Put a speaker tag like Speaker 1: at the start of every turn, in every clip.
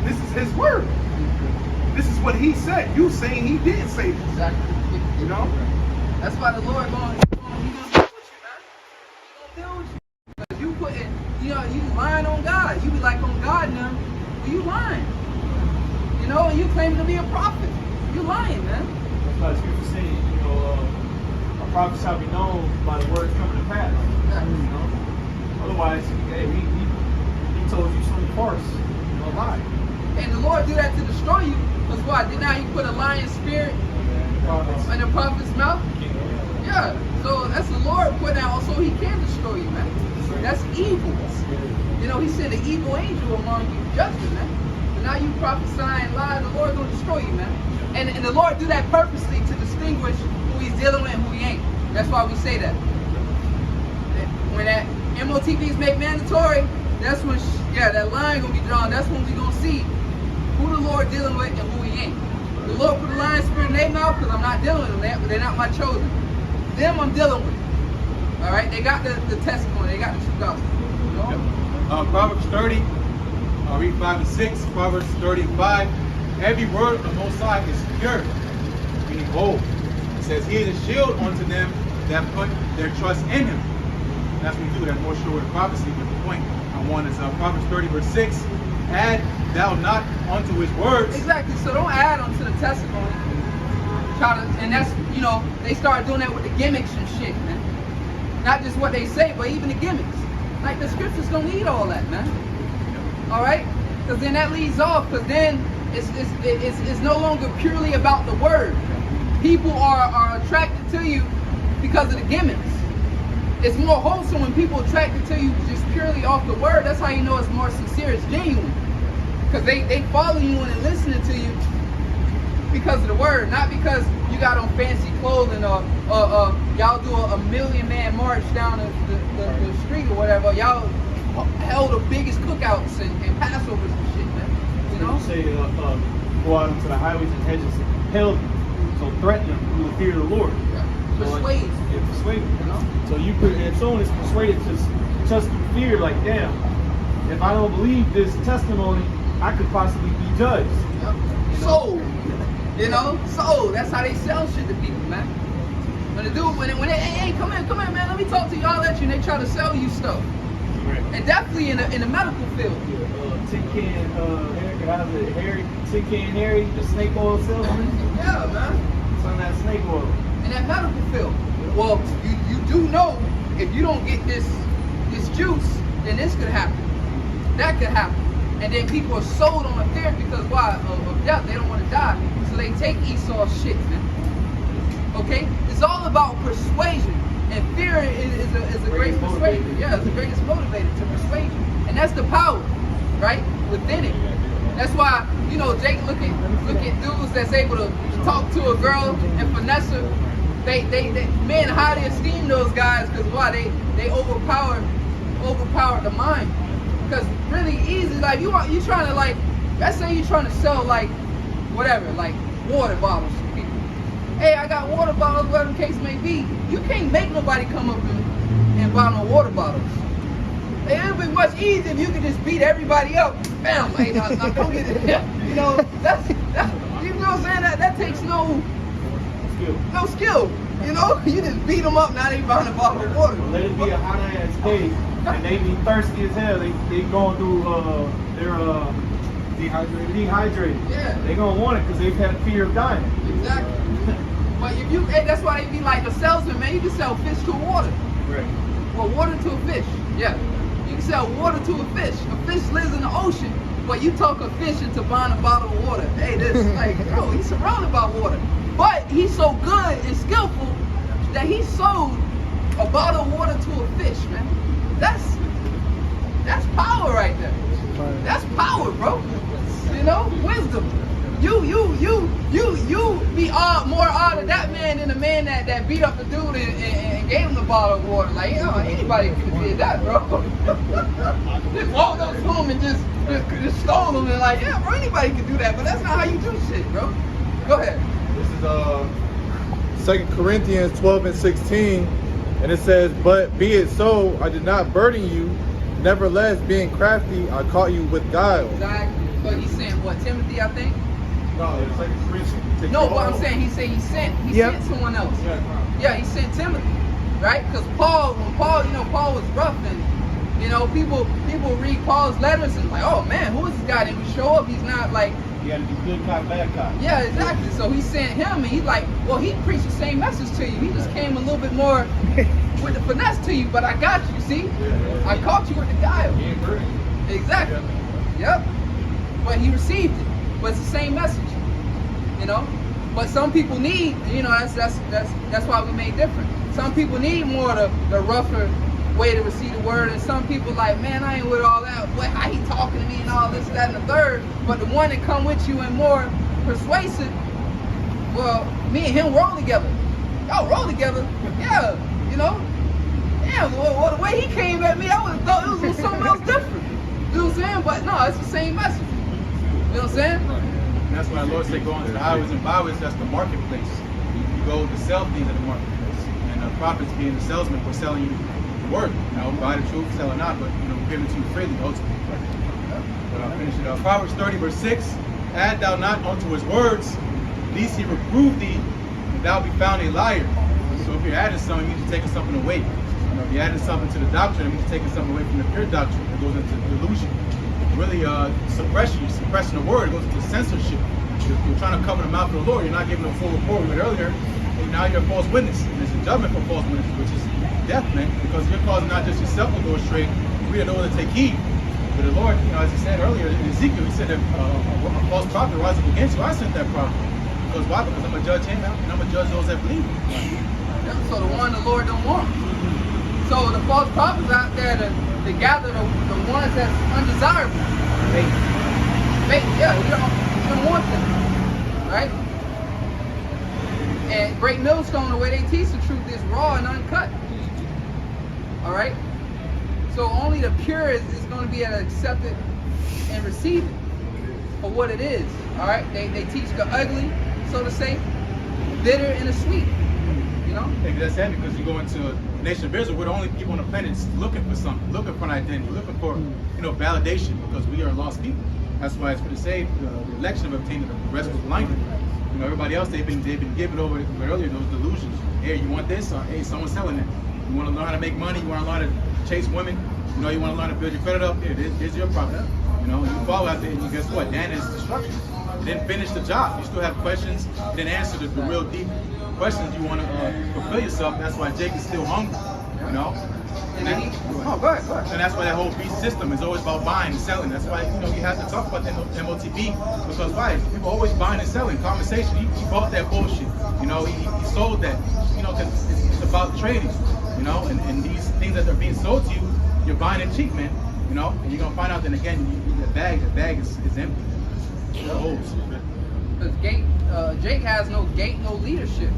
Speaker 1: This is his word. This is what he said. You saying he didn't say this.
Speaker 2: Exactly.
Speaker 1: You know?
Speaker 2: That's why the Lord he's gonna deal with you, man. He's gonna deal with you. Because you putting, you lying on God. You be like on God now. Well, you lying. You know, and you claim to be a prophet. You lying, man.
Speaker 3: That's why the scripture saying, a prophet shall be known by the words coming to pass.
Speaker 2: Exactly.
Speaker 3: You know? Otherwise, hey, he told you some farce, a lie.
Speaker 2: And the Lord do that to destroy you. Because why? Did not he put a lying spirit in the prophet's mouth? Yeah. So that's the Lord put out so he can destroy you, man. That's evil. You know, he sent an evil angel among you, judgment, man. And now you prophesying lies, the Lord gonna destroy you, man. And the Lord do that purposely to distinguish who he's dealing with and who he ain't. That's why we say that. When that MOTP is made mandatory, that's when, that line gonna be drawn. That's when we gonna see who the Lord dealing with and who he ain't. The Lord put a lying spirit in their mouth because I'm not dealing with them. They're not my chosen. Them I'm dealing with. All right, they got the testimony. They got the true gospel. You know?
Speaker 1: Proverbs 30, I'll read 5 and 6. Proverbs 30 and 5. Every word of the Most High is pure, meaning whole. It says, he is a shield unto them that put their trust in him. And that's what we do. That's more sure in prophecy. But the point I want is Proverbs 30 verse 6. Add thou not unto his words.
Speaker 2: Exactly. So don't add onto the testimony. And that's, they start doing that with the gimmicks and shit, man. Not just what they say, but even the gimmicks. Like the scriptures don't need all that, man. All right? Because then that leads off. Because then it's no longer purely about the word. People are attracted to you because of the gimmicks. It's more wholesome when people are attracted to you just purely off the word. That's how you know it's more sincere, it's genuine. Because they follow you and listening to you because of the word, not because you got on fancy clothing or y'all do a million-man march down the street or whatever. Y'all held the biggest cookouts and Passovers and shit, man. You know?
Speaker 3: Say, go out into the highways and hedges and compel them, so threaten them through the fear of the Lord.
Speaker 2: Yeah. Persuade.
Speaker 3: Persuade.
Speaker 2: You know?
Speaker 3: So if someone is persuaded to trust through fear, like, damn, if I don't believe this testimony, I could possibly be judged.
Speaker 2: Yep. Sold. So that's how they sell shit to people, man. When hey, come here, man, let me talk to y'all at you, and they try to sell you stuff.
Speaker 3: Right.
Speaker 2: And definitely in the medical field.
Speaker 3: Tin Can Harry, the snake oil salesman.
Speaker 2: Yeah, man.
Speaker 3: Some of that snake oil.
Speaker 2: In that medical field. Well, you do know if you don't get this juice, then this could happen. That could happen. And then people are sold on a theory because why? Of death. They don't want to die. So they take Esau's shit, man. Okay? It's all about persuasion. And fear is a great persuader. Yeah, it's the greatest motivator to persuade you. And that's the power, right? Within it. That's why, Jake look at dudes that's able to talk to a girl and finesse her. Men highly esteem those guys because why? They overpower the mind. Because really easy, like you trying to let's say you're trying to sell whatever, water bottles to people. Hey, I got water bottles, whatever the case may be. You can't make nobody come up and buy no water bottles. It would be much easier if you could just beat everybody up. Bam, hey, now go get it. That's you know what I'm saying? That takes no skill. You just beat them up, now they buying a bottle of water.
Speaker 3: Let it be a hot ass day, and they be thirsty as hell. They going through their dehydrated.
Speaker 2: Yeah.
Speaker 3: They gonna want it because they've had fear of dying.
Speaker 2: Exactly. But that's why they be like the salesman, man. You can sell fish to water.
Speaker 3: Right.
Speaker 2: Well, water to a fish. Yeah. You can sell water to a fish. A fish lives in the ocean, but you talk a fish into buying a bottle of water. Hey, bro, he's surrounded by water. But he's so good and skillful that he sold a bottle of water to a fish, man. That's power right there. That's power, bro. Wisdom. You be more awed of that man than the man that beat up the dude and gave him the bottle of water. Like, anybody could have did that, bro. Just walked up to him and just stole him and yeah, bro, anybody could do that, but that's not how you do shit, bro. Go ahead.
Speaker 4: This is 2 Corinthians 12 and 16, and it says, but be it so, I did not burden you. Nevertheless, being crafty, I caught you with guile.
Speaker 2: Exactly. But he's saying what, Timothy, I think.
Speaker 3: No, it's like a prison.
Speaker 2: No, what I'm saying, he said he sent someone else. Yeah, he sent Timothy, right? Because when Paul was rough, and people read Paul's letters and like, oh man, who is this guy? And we show up, he's not like.
Speaker 3: You got to be good cop, bad cop.
Speaker 2: Yeah, exactly. So he sent him, and he's like, well, he preached the same message to you. He just came a little bit more with the finesse to you, but I got you. See, I caught you with the guile. Exactly. Yep. But he received it. But it's the same message, But some people need, that's why we made different. Some people need more the rougher way to receive the word, and some people like, man, I ain't with all that. What, how he talking to me and all this, that, and the third. But the one that come with you and more persuasive, well, me and him roll together. Y'all roll together, yeah, Damn, well, the way he came at me, I would have thought it was something else different. You know what I'm saying? But no, it's the same message. You know what I'm saying?
Speaker 1: And that's why the Lord said, go into the highways and byways. That's the marketplace. You go to sell things at the marketplace. And the prophets being the salesman, we're selling you the word. Buy the truth, sell it not, but we're giving it to you freely, ultimately. But I'll finish it up. Proverbs 30, verse 6. Add thou not unto his words, lest he reprove thee, and thou be found a liar. So if you're adding something, it means you're taking something away. If you're adding something to the doctrine, it means you're taking something away from the pure doctrine. It goes into delusion. Really suppression. You're suppressing the word. It goes into censorship. You're trying to cover the mouth of the Lord. You're not giving a full report. We read earlier, and now you're a false witness. And there's a judgment for false witnesses, which is death, man, because you're causing not just yourself to go astray, we are the one to take heed. But the Lord, as he said earlier in Ezekiel, he said that a false prophet rises up against you. I sent that prophet. Because why? Because I'm going to judge him out, and I'm going to judge those that believe.
Speaker 2: So the one the Lord don't want. So the false prophets out there to gather the ones that's undesirable. Bait, yeah, you don't want them, right? And Great Millstone, the way they teach the truth is raw and uncut. All right? So only the pure is going to be able to accept it and receive it for what it is. All right? They teach the ugly, so to say, bitter and the sweet.
Speaker 1: Maybe that's that because you go into the nation of Israel, we're the only people on the planet looking for something, looking for an identity, looking for validation, because we are lost people. That's why it's for the saved, the election of obtaining the rest was blinded. Everybody else they've been given over earlier those delusions. Hey, you want this? Or hey, someone's selling it. You want to learn how to make money? You want to learn how to chase women? You want to learn to build your credit up? Here, here's your problem. You follow out there, and guess what? Dan is destruction. You didn't finish the job. You still have questions. You didn't answer the real deep questions. You want to fulfill yourself. That's why Jake is still hungry. And then
Speaker 2: go ahead.
Speaker 1: And that's why that whole beast system is always about buying and selling. That's why you have to talk about the MOTB, because why? People always buying and selling. Conversation. He bought that bullshit. He sold that. Because it's about trading. And these things that are being sold to you, you're buying it cheap, man. And you're gonna find out. Then again, the bag is empty.
Speaker 2: Because Jake has no gate, no leadership.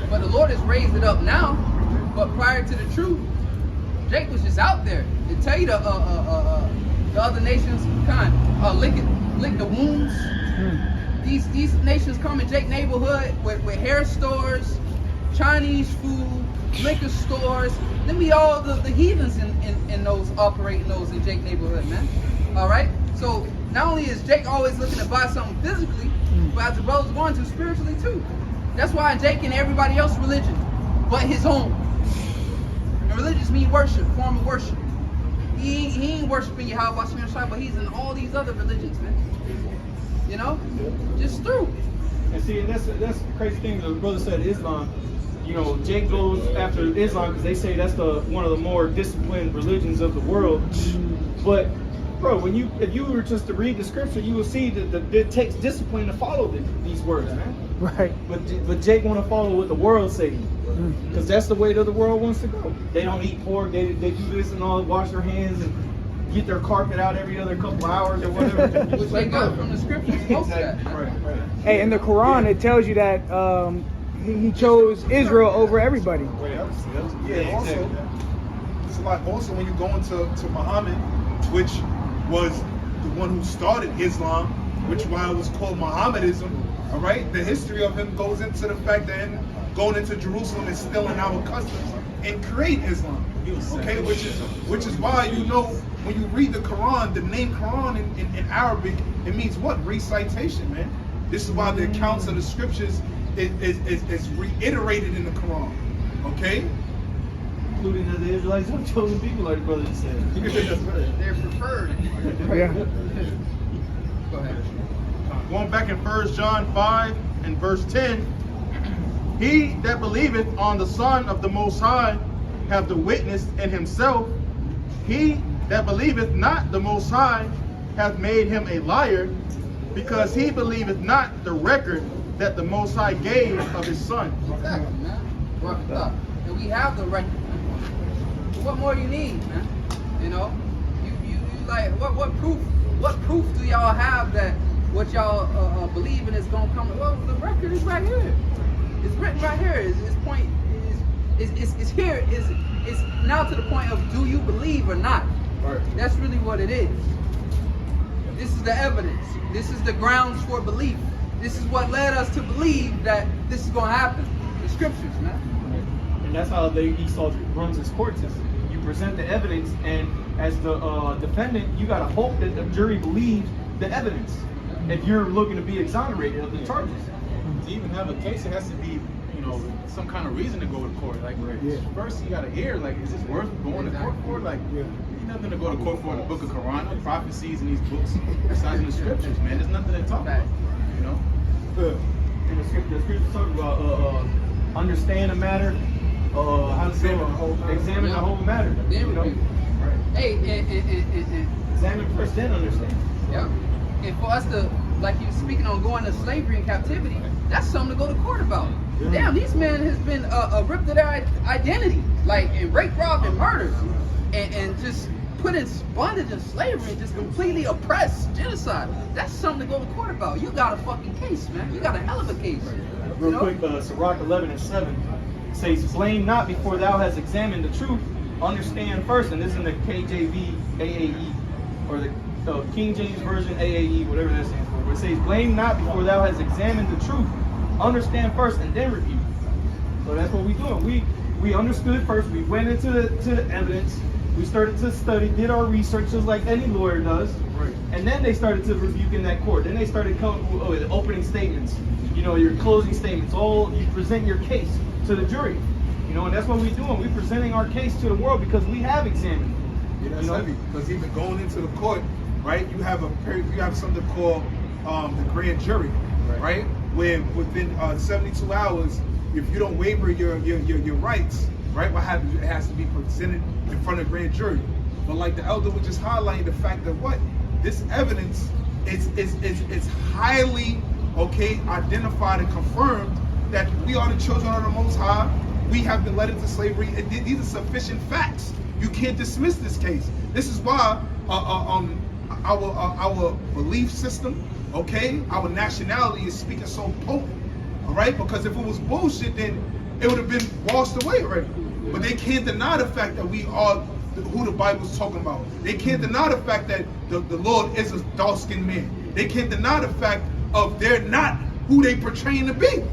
Speaker 2: But the Lord has raised it up now. But prior to the truth, Jake was just out there to tell you the other nations lick the wounds. These nations come in Jake neighborhood with hair stores, Chinese food, liquor stores. Them be all the heathens in those operating those in Jake neighborhood, man. All right. So not only is Jake always looking to buy something physically, but as the brother's going to spiritually too. That's why Jake and everybody else's religion, but his own. And religious means worship, form of worship. He ain't worshiping Yahweh Hashem, but he's in all these other religions, man. Just through.
Speaker 3: And see, and that's the crazy thing. The brother said Islam. Jake goes after Islam because they say that's one of the more disciplined religions of the world. But bro, if you were just to read the scripture, you will see that it takes discipline to follow these words, man.
Speaker 5: Right.
Speaker 3: But Jake want to follow what the world say, because that's the way that the world wants to go. They don't eat pork. They do this and all. Wash their hands and get their carpet out every other couple hours or whatever.
Speaker 2: Which they got from the scriptures. Most of that.
Speaker 3: Right.
Speaker 5: Hey, in the Quran, it tells you that he chose Israel over everybody.
Speaker 6: Yeah, also, it's like also when you go into Muhammad, which was the one who started Islam, which why it was called Mohammedanism. All right, the history of him goes into the fact that him going into Jerusalem and stealing our customs and create Islam. Okay, which is why when you read the Quran, the name Quran in Arabic, it means what? Recitation, man. This is why the accounts of the scriptures is reiterated in the Quran. Okay?
Speaker 3: Including the Israelites are chosen people, like the brother just said.
Speaker 2: They're preferred.
Speaker 5: Yeah.
Speaker 2: Go ahead.
Speaker 7: Going back in 1 John 5 and verse 10, he that believeth on the Son of the Most High hath the witness in himself. He that believeth not the Most High hath made him a liar, because he believeth not the record that the Most High gave of his Son.
Speaker 2: Exactly, man. Rough it up. And we have the record. What more you need, man? You know, you like what proof? What proof do y'all have that what y'all believing is gonna come? Well, the record is right here. It's written right here. His point is here. Is now to the point of do you believe or not?
Speaker 3: Right.
Speaker 2: That's really what it is. This is the evidence. This is the grounds for belief. This is what led us to believe that this is gonna happen. The scriptures, man.
Speaker 3: And that's how Esau runs his court system. You present the evidence, and as the defendant, you gotta hope that the jury believes the evidence. If you're looking to be exonerated of the charges.
Speaker 1: To even have a case, it has to be, you know, some kind of reason to go to court. Like, first you gotta hear, like, is this worth going to court for? Like, there's nothing to go to court for in the book of Quran, the prophecies in these books, besides in the scriptures, man. There's nothing to talk about, you know?
Speaker 3: And the scriptures talk about understand the matter, how to say examine the whole matter.
Speaker 2: Then
Speaker 3: You know?
Speaker 2: review.
Speaker 3: Right.
Speaker 2: Hey, and
Speaker 3: Examine first, then understand.
Speaker 2: yeah. And for us to, like you speaking on going to slavery and captivity, that's something to go to court about. Damn, these men has been ripped of their identity, like and rape, robbed, and murdered, and just put in bondage and slavery and just completely oppressed, genocide. That's something to go to court about. You got a fucking case, man. You got a hell of a case.
Speaker 3: Real quick, Sirach 11 and 7 says, blame not before thou hast examined the truth. Understand first, and this is in the KJV AAE, or the King James Version AAE, whatever that stands for. Where it says, blame not before thou hast examined the truth. Understand first, and then review. So that's what we're doing. We understood first. We went into the evidence. We started to study, did our research just like any lawyer does.
Speaker 1: Right.
Speaker 3: And then they started to rebuke in that court. Then they started coming with the opening statements, you know, your closing statements. All you present your case to the jury. You know, and that's what we're doing. We're presenting our case to the world because we have examined.
Speaker 6: Yeah, that's
Speaker 3: You know?
Speaker 6: heavy. Because even going into the court, right? You have something called the grand jury, right? Where within 72 hours, if you don't waiver your rights, right? What happens? It has to be presented in front of a grand jury. But like the elder was just highlighting the fact that what this evidence is highly identified and confirmed that we are the children of the Most High. We have been led into slavery. And these are sufficient facts. You can't dismiss this case. This is why our belief system, our nationality is speaking so potent. All right, because if it was bullshit, then it would have been washed away already. But they can't deny the fact that we are who the Bible's talking about. They can't deny the fact that the Lord is a dark-skinned man. They can't deny the fact of they're not who they portraying to be.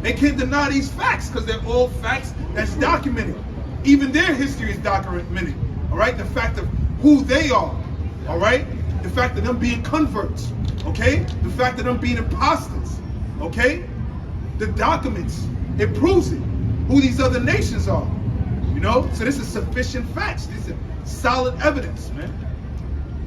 Speaker 6: They can't deny these facts because they're all facts that's documented. Even their history is documented. All right, the fact of who they are. All right, the fact of them being converts. Okay, the fact of them being imposters. Okay, the documents, it proves it. Who these other nations are. You know, so this is sufficient facts. This is solid evidence, man.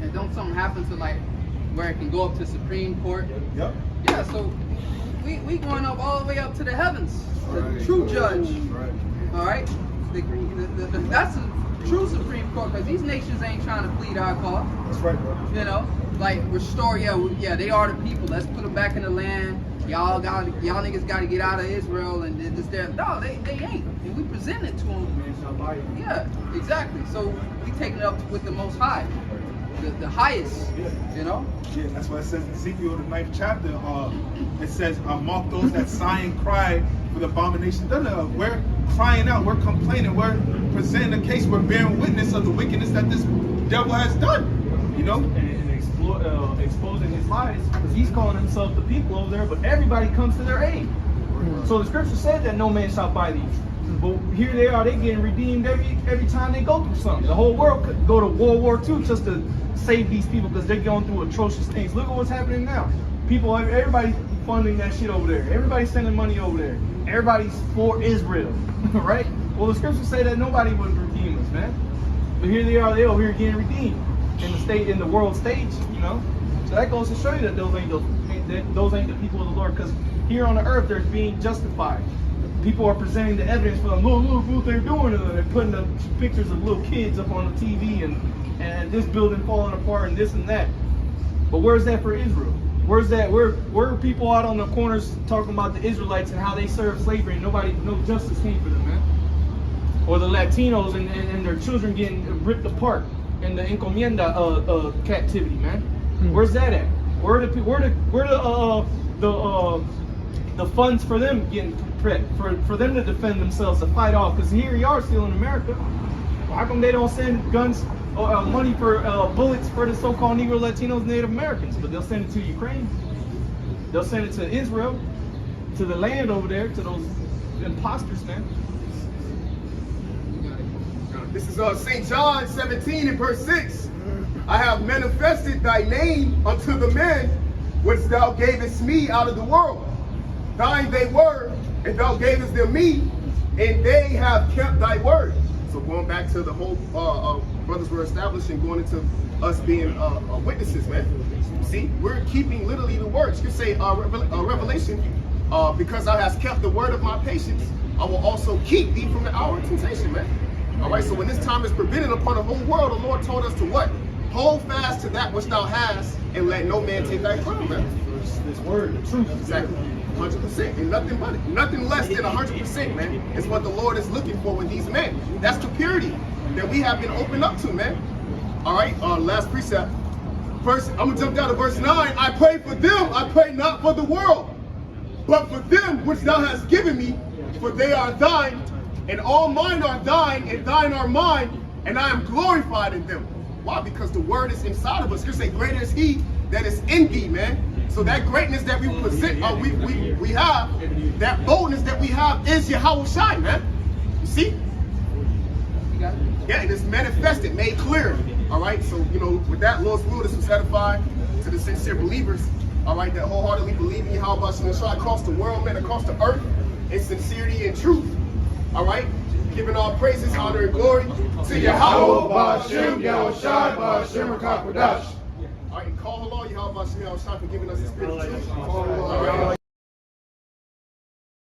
Speaker 2: And don't something happen to like where it can go up to Supreme Court?
Speaker 6: Yep.
Speaker 2: Yeah, so we going up all the way up to the heavens, the true judge.
Speaker 6: Right.
Speaker 2: All right, that's a true Supreme Court because these nations ain't trying to plead our cause.
Speaker 6: That's right, bro.
Speaker 2: You know, like restore. Yeah, they are the people. Let's put them back in the land. Y'all niggas got to get out of Israel and this there. No, they ain't. And we present it to them. Yeah, exactly. So we taking it up with the Most High, the highest. You know.
Speaker 6: Yeah, that's why it says in Ezekiel, the 9th chapter, it says, mark those that sigh and cry for the abomination done of. We're crying out, we're complaining, we're presenting a case, we're bearing witness of the wickedness that this devil has done. You know?
Speaker 3: And exposing his lies, because he's calling himself the people over there, but everybody comes to their aid. So the scripture said that no man shall buy these. But here they are, they getting redeemed every time they go through something. The whole world could go to World War II just to save these people because they're going through atrocious things. Look at what's happening now. People, everybody's funding that shit over there. Everybody's sending money over there. Everybody's for Israel, right? Well, the scriptures say that nobody would redeem us, man. But here they are, they over here getting redeemed in the world stage, you know. So that goes to show you that those ain't the people of the Lord. Because here on the earth, they're being justified. People are presenting the evidence for them. Look what they're doing. They're putting up pictures of little kids up on the TV and this building falling apart and this and that. But where's that for Israel? Where's that? Where are people out on the corners talking about the Israelites and how they served slavery and no justice came for them, man? Or the Latinos and their children getting ripped apart in the encomienda captivity, man. Where's that at? Where the funds for them getting prepped for them to defend themselves, to fight off? Because here you are still in America. How come they don't send guns or money for bullets for the so-called Negro, Latinos, Native Americans? But they'll send it to Ukraine. They'll send it to Israel, to the land over there, to those imposters, man.
Speaker 8: This is St. John 17 and verse 6. I have manifested thy name unto the men which thou gavest me out of the world. Thine they were, and thou gavest them me, and they have kept thy word. So going back to the whole brothers were established and going into us being witnesses, man. See, we're keeping literally the words. You say Revelation, because thou hast kept the word of my patience, I will also keep thee from the hour of temptation, man. All right, so when this time is forbidden upon the whole world, the Lord told us to what? Hold fast to that which thou hast, and let no man take thy crown, man.
Speaker 3: This word, the truth.
Speaker 8: Exactly. 100%, and nothing but it. Nothing less than 100%, man, is what the Lord is looking for with these men. That's the purity that we have been opened up to, man. All right, last precept. First, I'm gonna jump down to verse 9. I pray for them, I pray not for the world, but for them which thou hast given me, for they are thine, and all mine are thine, and thine are mine, and I am glorified in them. Why? Because the word is inside of us. You say, greater is he that is in thee, man. So that greatness that we present, we have, that boldness that we have is Yahweh Shai, man. You see? Yeah, it is manifested, made clear. All right, so, you know, with that, Lord's will, this was edified to the sincere believers, all right, that wholeheartedly believe in Yahweh Shai across the world, man, across the earth, in sincerity and truth. All right, giving all praises, honor, and glory to Yahweh Ba'ashem, Yahweh Shai, Ba'ashem, Rakakwadash. All right, and call Allah, Yahweh Ba'ashem, Yahweh Shai, for giving us the spirit of truth. All right.